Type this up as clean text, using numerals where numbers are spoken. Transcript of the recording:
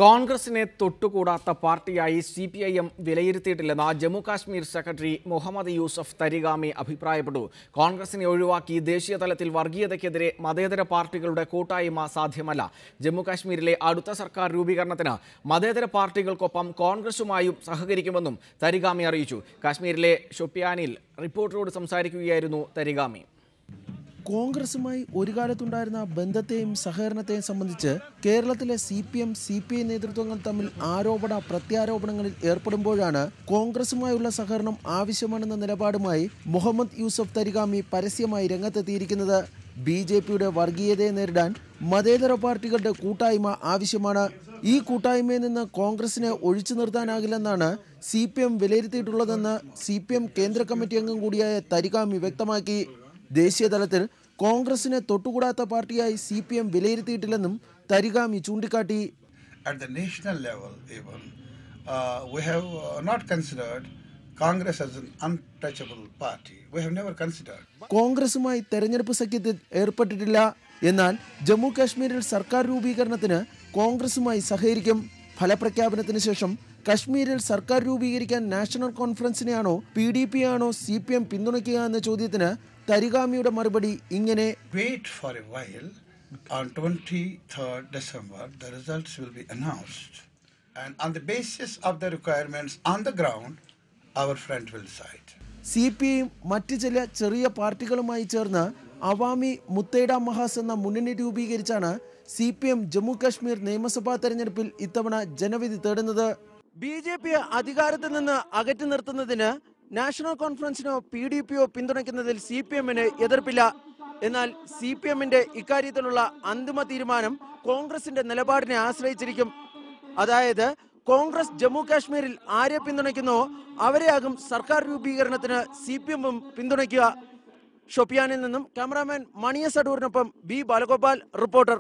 കോൺഗ്രസിനെ തൊട്ടുകൂടാത്ത പാർട്ടിയായി CPIM വിലയിരുത്തിയിട്ടില്ലെന്ന് Jammu Kashmir secretary Muhammad Yusuf Tarigami അഭിപ്രായപ്പെട്ടു. കോൺഗ്രസിനെ ഒഴിവാക്കി ദേശീയ തലത്തിൽ വർഗീയതയ്ക്കെതിരെ മതേതര പാർട്ടികളുടെ കൂട്ടായ്മ സാധ്യമല്ല. ജമ്മു കാശ്മീരിലെ അടുത്ത സർക്കാർ രൂപീകരണത്തിന് മതേതര പാർട്ടികൾക്കൊപ്പം കോൺഗ്രസുമായും സഹകരിക്കുമെന്നും തരിഗാമി അറിയിച്ചു. കാശ്മീരിലെ ഷോപ്പിയാനിൽ റിപ്പോർട്ടറോട് സംസാരിക്കുകയായിരുന്നു തരിഗാമി. കോൺഗ്രസുമായി ഒരു കാലത്തുണ്ടായിരുന്ന ബന്ധത്തെയും സഹകരണത്തെയും സംബന്ധിച്ച് കേരളത്തിലെ CPM, CPI നേതൃത്വങ്ങൾ തമ്മിൽ ആരോപണ പ്രത്യാരോപണങ്ങളിൽ ഏർപ്പെടുമ്പോഴാണ് കോൺഗ്രസുമായുള്ള സഹകരണം ആവശ്യമാണെന്ന നിലപാടുമായി മുഹമ്മദ് യൂസഫ് തരിഗാമി പരസ്യമായി രംഗത്തെത്തിയിരിക്കുന്നത്. BJPയുടെ വർഗീയതയെ നേരിടാൻ മതേതര പാർട്ടികളുടെ കൂട്ടായ്മ ആവശ്യമാണ്. ഈ കൂട്ടായ്മയിൽ നിന്ന് കോൺഗ്രസിനെ ഒഴിച്ചു നിർത്താനാകില്ലെന്നാണ് CPM വിലയിരുത്തിയിട്ടുള്ളതെന്ന് CPM കേന്ദ്ര കമ്മിറ്റി അംഗം കൂടിയായ തരിഗാമി വ്യക്തമാക്കി. ദേശീയ തലത്തിൽ കോൺഗ്രസിനെ തൊട്ടുകൂടാത്ത പാർട്ടിയായി CPM വിലയിരുത്തിയിട്ടില്ലെന്നും തരിഗാമി ചൂണ്ടിക്കാട്ടി. At the national level even, we have not considered Congress as an untouchable party. We have never considered. കോൺഗ്രസുമായി തെരഞ്ഞെടുപ്പ് സഖ്യത്തിൽ ഏർപ്പെട്ടിട്ടില്ല. എന്നാൽ ജമ്മു കാശ്മീരിൽ സർക്കാർ രൂപീകരണത്തിന് കോൺഗ്രസുമായി സഹകരിക്കും. ഫലപ്രഖ്യാപനത്തിന് ശേഷം കശ്മീരിൽ സർക്കാർ രൂപീകരിക്കാൻ നാഷണൽ കോൺഫറൻസിനെയാണോ PDP ആണോ CPM പിന്തുണയ്ക്കുക എന്ന ചോദ്യത്തിന് തരിഗാമിയുടെ മറുപടി ഇങ്ങനെ: Wait for a while. On 23rd December, the results will be announced. And on the basis of the requirements on the ground, our front will decide. CPI മറ്റ് ചില ചെറിയ പാർട്ടികളുമായി ചേർന്ന് അവാമി മുത്തൈഡ മഹാസ് എന്ന മുന്നണി രൂപീകരിച്ചാണ് CPM ജമ്മു കാശ്മീർ നിയമസഭാ തെരഞ്ഞെടുപ്പിൽ ഇത്തവണ ജനവിധി തേടുന്നത്. BJP അധികാരത്തിൽ നിന്ന് അകറ്റി നിർത്തുന്നതിന് നാഷണൽ കോൺഫറൻസിനോ PDPയോ പിന്തുണയ്ക്കുന്നതിൽ CPMന് എതിർപ്പില്ല. എന്നാൽ CPMന്റെ ഇക്കാര്യത്തിലുള്ള അന്തിമ തീരുമാനം കോൺഗ്രസിന്റെ നിലപാടിനെ ആശ്രയിച്ചിരിക്കും. അതായത് കോൺഗ്രസ് ജമ്മു കാശ്മീരിൽ ആരെ പിന്തുണയ്ക്കുന്നോ അവരെയാകും സർക്കാർ രൂപീകരണത്തിന് CPMും പിന്തുണയ്ക്കുക. ഷോപ്പിയാനിൽ നിന്നും ക്യാമറാമാൻ മണിയസ് അടൂരിനൊപ്പം B ബാലഗോപാൽ, റിപ്പോർട്ടർ.